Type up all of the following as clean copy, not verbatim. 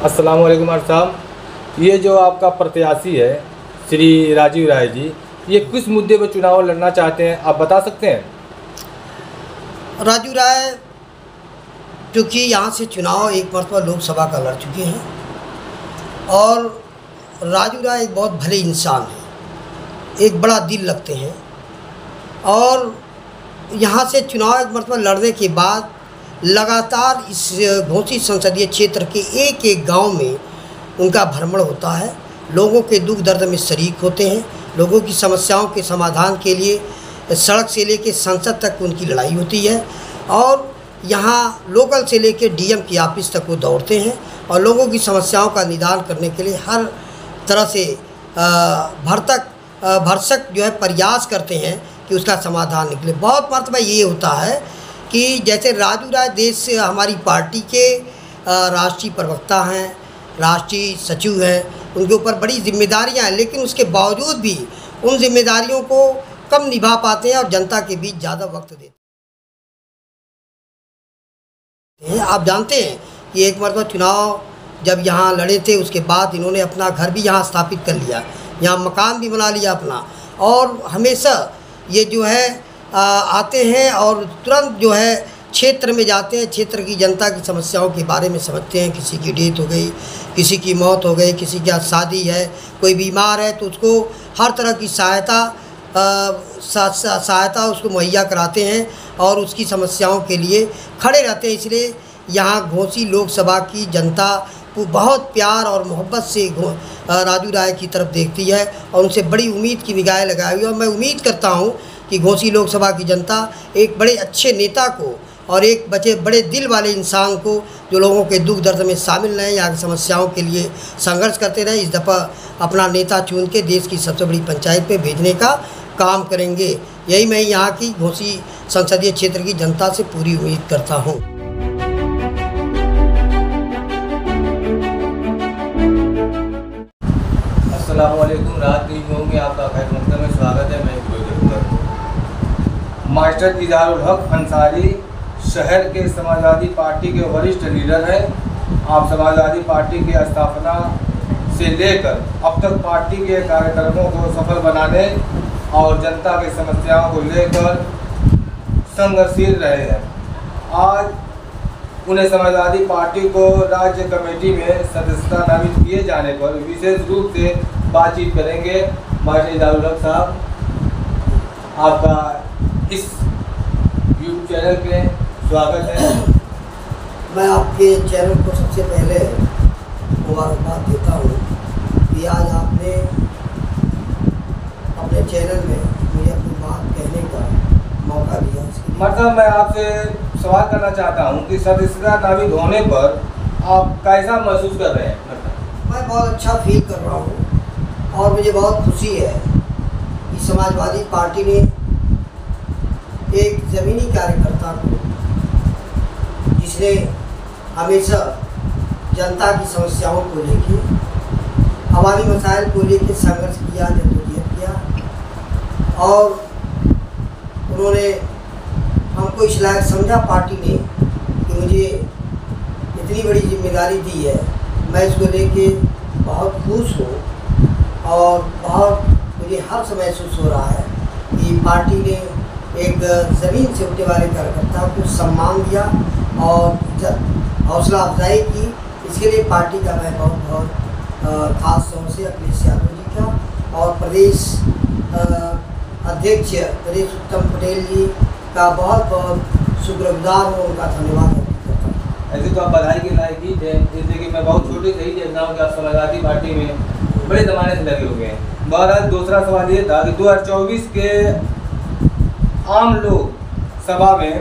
अस्सलाम वालेकुम साहब, ये जो आपका प्रत्याशी है श्री राजीव राय जी, ये किस मुद्दे पर चुनाव लड़ना चाहते हैं, आप बता सकते हैं? राजू राय क्योंकि यहाँ से चुनाव एक मरतबा लोकसभा का लड़ चुके हैं और राजू राय एक बहुत भले इंसान हैं, एक बड़ा दिल रखते हैं और यहाँ से चुनाव एक मरतबा लड़ने के बाद लगातार इस घोसी संसदीय क्षेत्र के एक एक गांव में उनका भ्रमण होता है। लोगों के दुख दर्द में शरीक होते हैं, लोगों की समस्याओं के समाधान के लिए सड़क से लेकर संसद तक उनकी लड़ाई होती है और यहाँ लोकल से लेकर डीएम की ऑफिस तक वो दौड़ते हैं और लोगों की समस्याओं का निदान करने के लिए हर तरह से भरसक जो है प्रयास करते हैं कि उसका समाधान निकले। बहुत मरतबा ये होता है कि जैसे राजू राय देश से हमारी पार्टी के राष्ट्रीय प्रवक्ता हैं, राष्ट्रीय सचिव हैं, उनके ऊपर बड़ी जिम्मेदारियां हैं, लेकिन उसके बावजूद भी उन जिम्मेदारियों को कम निभा पाते हैं और जनता के बीच ज़्यादा वक्त देते हैं। आप जानते हैं कि एक मरतबा चुनाव जब यहाँ लड़े थे उसके बाद इन्होंने अपना घर भी यहाँ स्थापित कर लिया, यहाँ मकान भी बना लिया अपना, और हमेशा ये जो है आते हैं और तुरंत जो है क्षेत्र में जाते हैं, क्षेत्र की जनता की समस्याओं के बारे में समझते हैं। किसी की डेथ हो गई, किसी की मौत हो गई, किसी की आज शादी है, कोई बीमार है तो उसको हर तरह की सहायता उसको मुहैया कराते हैं और उसकी समस्याओं के लिए खड़े रहते हैं। इसलिए यहाँ घोसी लोकसभा की जनता वो बहुत प्यार और मोहब्बत से राजू राय की तरफ देखती है और उनसे बड़ी उम्मीद की निगाहें लगाई हुई है। और मैं उम्मीद करता हूँ कि घोसी लोकसभा की जनता एक बड़े अच्छे नेता को और एक बड़े दिल वाले इंसान को जो लोगों के दुख दर्द में शामिल रहें, यहाँ की समस्याओं के लिए संघर्ष करते रहें, इस दफ़ा अपना नेता चुन के देश की सबसे बड़ी पंचायत पे भेजने का काम करेंगे। यही मैं यहाँ की घोसी संसदीय क्षेत्र की जनता से पूरी उम्मीद करता हूँ। अस्सलाम वालेकुम, रात न्यूज़ में आपका खैर मकदम में स्वागत है। मैं मास्टर इजारुल हक अंसारी शहर के समाजवादी पार्टी के वरिष्ठ लीडर हैं। आप समाजवादी पार्टी की स्थापना से लेकर अब तक पार्टी के कार्यक्रमों को सफल बनाने और जनता की समस्याओं को लेकर संघर्षशील रहे हैं। आज उन्हें समाजवादी पार्टी को राज्य कमेटी में सदस्यता नामित किए जाने पर विशेष रूप से बातचीत करेंगे। मास्टर इजारुल हक साहब, आपका इस यूट्यूब चैनल पे स्वागत है। मैं आपके चैनल को सबसे पहले मुबारकबाद देता हूँ कि आज आपने अपने चैनल में मुझे अपनी बात कहने का मौका दिया। मतलब मैं आपसे सवाल करना चाहता हूँ कि सदस्यता नामित होने पर आप कैसा महसूस कर रहे हैं? मैं बहुत अच्छा फील कर रहा हूँ और मुझे बहुत खुशी है कि समाजवादी पार्टी ने एक ज़मीनी कार्यकर्ता को, जिसने हमेशा जनता की समस्याओं को लेकर, हमारी मसाइल को लेकर संघर्ष किया, जद्दोजहद किया और उन्होंने हमको इस लायक समझा पार्टी ने कि मुझे इतनी बड़ी जिम्मेदारी दी है। मैं इसको लेके बहुत खुश हूँ और बहुत मुझे हर समय महसूस हो रहा है कि पार्टी ने एक ज़मीन से उठने वाले कार्यकर्ता को सम्मान दिया और हौसला अफजाई की। इसके लिए पार्टी का मैं बहुत खास तौर से अखिलेश यादव जी का और प्रदेश अध्यक्ष नरेश उत्तम पटेल जी का बहुत शुक्रगुजार हूँ, उनका धन्यवाद करता हूँ। ऐसे तो आप बधाई के लायक ही थे, जैसे कि मैं बहुत छोटे से ही देखता हूँ कि आप समाजवादी पार्टी में बड़े ज़माने से लगे हुए हैं। बहरहाल दूसरा सवाल ये था कि 2024 के आम लोक सभा में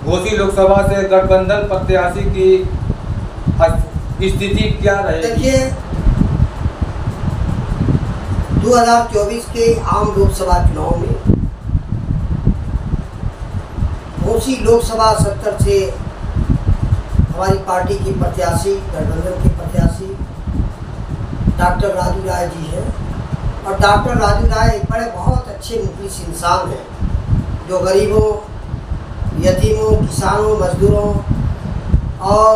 घोसी लोकसभा से गठबंधन प्रत्याशी की स्थिति क्या रहेगी? देखिए, 2024 के आम लोकसभा चुनाव में घोसी लोकसभा सत्तर से हमारी पार्टी की प्रत्याशी, गठबंधन के प्रत्याशी डॉक्टर राजू राय जी हैं और डॉक्टर राजू राय एक बहुत अच्छे मुखलिस इंसान हैं जो गरीबों, यतीमों, किसानों, मजदूरों और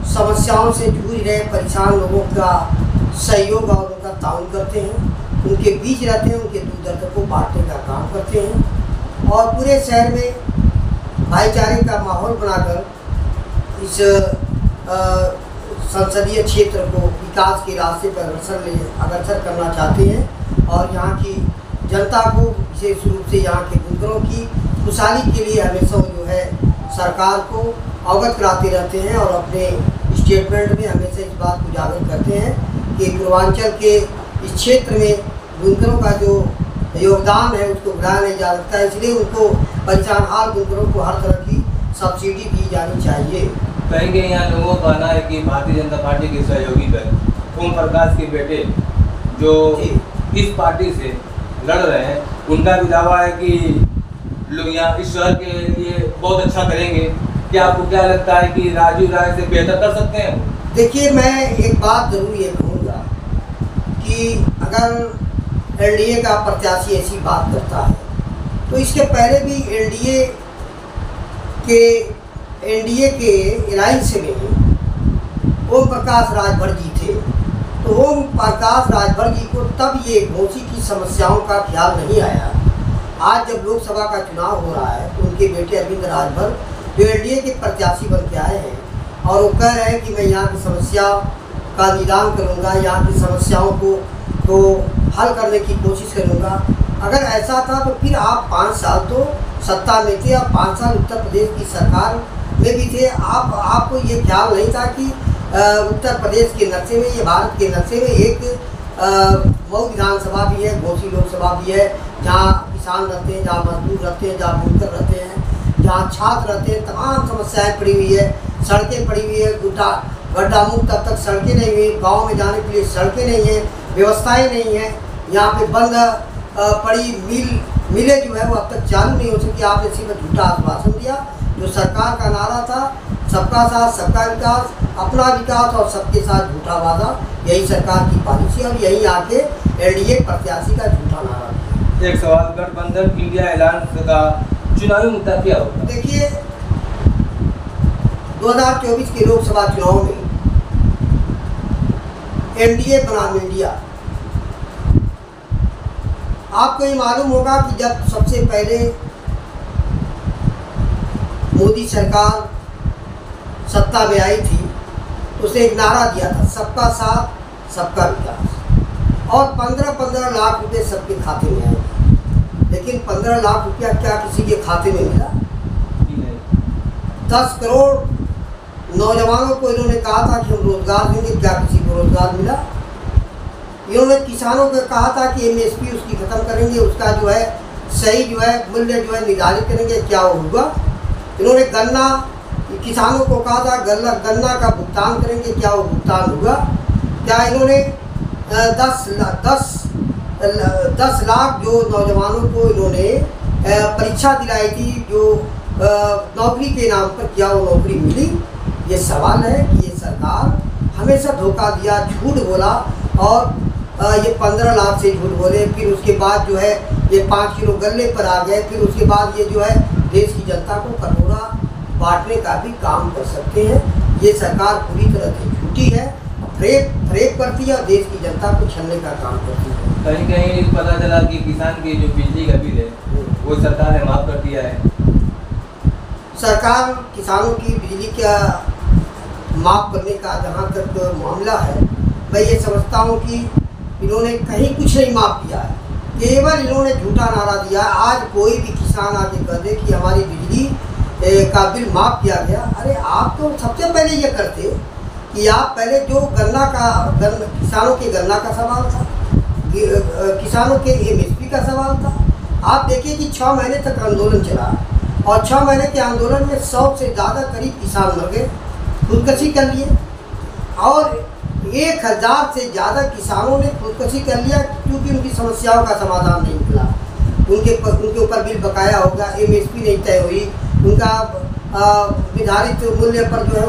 समस्याओं से जूझ रहे परेशान लोगों का सहयोग और उनका ताउन करते हैं, उनके बीच रहते हैं, उनके दुख दर्द को बांटने का काम करते हैं और पूरे शहर में भाईचारे का माहौल बनाकर इस संसदीय क्षेत्र को विकास के रास्ते पर अग्रसर करना चाहते हैं और यहाँ की जनता को विशेष रूप से यहाँ के बुनकरों की खुशहाली के लिए हमेशा जो है सरकार को अवगत कराते रहते हैं और अपने स्टेटमेंट में हमेशा इस बात को उजागर करते हैं कि पूर्वांचल के इस क्षेत्र में बुनकरों का जो योगदान है उसको बढ़ाया नहीं जा सकता है, इसलिए उनको परेशान हाल बुनकरों को हर तरह की सब्सिडी दी जानी चाहिए। कहेंगे यहाँ लोगों का कहना है कि भारतीय जनता पार्टी के सहयोगी दल ओम प्रकाश के बेटे जो इस पार्टी से लड़ रहे हैं, उनका भी दावा है कि लोग यहाँ इस शहर के लिए बहुत अच्छा करेंगे। क्या आपको क्या लगता है कि राजू राय से बेहतर कर सकते हैं? देखिए, मैं एक बात जरूर ये कहूँगा कि अगर एनडीए का प्रत्याशी ऐसी बात करता है तो इसके पहले भी एनडीए के अलायंस में ओम प्रकाश राजभर जी थे, तो ओम प्रकाश राजभर जी को तब ये घोसी की समस्याओं का ख्याल नहीं आया। आज जब लोकसभा का चुनाव हो रहा है तो उनके बेटे अरविंद राजभर जो एनडीए के प्रत्याशी बन के आए हैं और वो कह रहे हैं कि मैं यहाँ की समस्या का निदान करूँगा, यहाँ की समस्याओं को हल करने की कोशिश करूँगा। अगर ऐसा था तो फिर आप 5 साल तो सत्ता में थे, आप 5 साल उत्तर प्रदेश की सरकार में भी थे। आपको ये ख्याल नहीं था कि उत्तर प्रदेश के नक्शे में, ये भारत के नक्शे में एक मऊ विधानसभा भी है, घोसी लोकसभा भी है, जहाँ किसान रहते हैं, जहाँ मजदूर रहते हैं, जहाँ बुनकर रहते हैं, जहाँ छात्र रहते हैं। तमाम समस्याएं पड़ी हुई है, सड़कें पड़ी हुई है, गड्ढा मुक्त अब तक सड़कें नहीं हुई, गाँव में जाने के लिए सड़कें नहीं हैं, व्यवस्थाएँ नहीं हैं। यहाँ पे बंद पड़ी मिलें जो है वो अब तक चालू नहीं हो सकी। आपने सिर्फ झूठा आश्वासन दिया। जो सरकार का नारा था सबका साथ सबका विकास, अपना विकास और सबके साथ झूठा वादा, यही सरकार की पॉलिसी और यही आके एनडीए प्रत्याशी का झूठा नारा था। एक सवाल, गठबंधन इंडिया अलायंस का चुनावी मुद्दा क्या होगा? देखिए, 2024 के लोकसभा चुनाव में एनडीए बनाम इंडिया, आपको ये मालूम होगा कि जब सबसे पहले मोदी सरकार सत्ता में आई थी, उसने एक नारा दिया था, सबका साथ सबका विकास, और 15-15 लाख रुपए सबके खाते में आए। लेकिन 15 लाख रुपया क्या किसी के खाते में मिला? 10 करोड़ नौजवानों को इन्होंने कहा था कि हम रोजगार देंगे, क्या किसी को रोजगार मिला? इन्होंने किसानों को कहा था कि एमएसपी उसकी खत्म करेंगे, उसका जो है सही जो है मूल्य जो है निर्धारित करेंगे, क्या वो हुआ? इन्होंने किसानों को कहा था गन्ना का भुगतान करेंगे, क्या वो भुगतान हुआ? क्या इन्होंने 10 लाख जो नौजवानों को इन्होंने परीक्षा दिलाई थी जो नौकरी के नाम पर, क्या वो नौकरी मिली? ये सवाल है कि ये सरकार हमेशा धोखा दिया, झूठ बोला और ये 15 लाख से झूठ बोले, फिर उसके बाद जो है ये 5 किलो गल्ले पर आ गए, फिर उसके बाद ये जो है देश की जनता को कटोरा बांटने का भी काम कर सकते हैं। ये सरकार पूरी तरह से झूठी है, फ्रेब करती है और देश की जनता को छलने का काम करती है। कहीं कहीं पता चला कि किसान की जो बिजली का बिल है वो सरकार ने माफ़ कर दिया है। सरकार किसानों की बिजली का माफ़ करने का जहाँ तक मामला है, मैं ये समझता हूँ कि इन्होंने कहीं कुछ नहीं माफ़ किया है, केवल इन्होंने झूठा नारा दिया। आज कोई भी किसान आके कह दे कि हमारी बिजली का बिल माफ़ किया गया, अरे आप तो सबसे पहले ये करते कि आप पहले जो किसानों के गन्ना का सवाल था, किसानों के एमएसपी का सवाल था। आप देखिए कि 6 महीने तक आंदोलन चला और 6 महीने के आंदोलन में 100 से ज़्यादा करीब किसान मर गए, खुदकुशी कर लिए, और 1000 से ज़्यादा किसानों ने खुदकुशी कर लिया क्योंकि उनकी समस्याओं का समाधान नहीं मिला। उनके ऊपर बिल बकाया होगा, एमएसपी नहीं तय हुई, उनका निर्धारित मूल्य पर जो है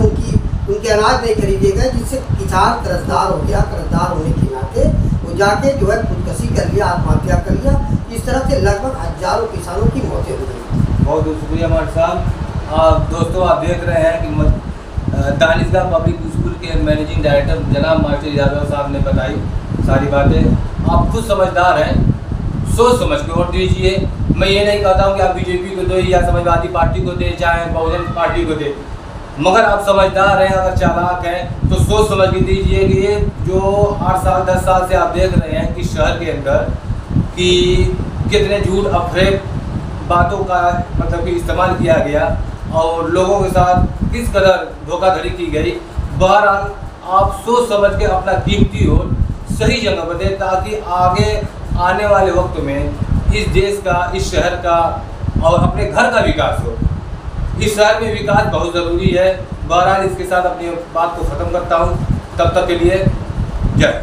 उनके अनाज नहीं खरीदे गए, जिससे किसान कर्जदार हो गया। कर्जदार होने के नाते वो जाके जो है खुदकुशी कर लिया, आत्महत्या कर लिया। इस तरह से लगभग हजारों किसानों की मौतें हो गई। बहुत बहुत शुक्रिया हमारे साहब। दोस्तों, आप देख रहे हैं कि दानिशगाह पब्लिक स्कूल के मैनेजिंग डायरेक्टर जनाब मास्टर यादव साहब ने बताई सारी बातें। आप खुद समझदार हैं, सोच समझ के वोट दीजिए। मैं ये नहीं कहता हूँ कि आप बीजेपी को दो या समाजवादी पार्टी को दे, चाहे बहुजन पार्टी को दे, मगर आप समझदार हैं, अगर चालाक हैं तो सोच समझ के दीजिए कि ये जो 8 साल 10 साल से आप देख रहे हैं कि शहर के अंदर कि कितने झूठ अफरे बातों का मतलब कि इस्तेमाल किया गया और लोगों के साथ किस कदर धोखाधड़ी की गई। बहरहाल आप सोच समझ के अपना कीमती वोट सही जगह पर दें ताकि आगे आने वाले वक्त में इस देश का, इस शहर का और अपने घर का विकास हो। इस शहर में विकास बहुत ज़रूरी है। बहरहाल इसके साथ अपनी बात को ख़त्म करता हूँ। तब तक के लिए जय।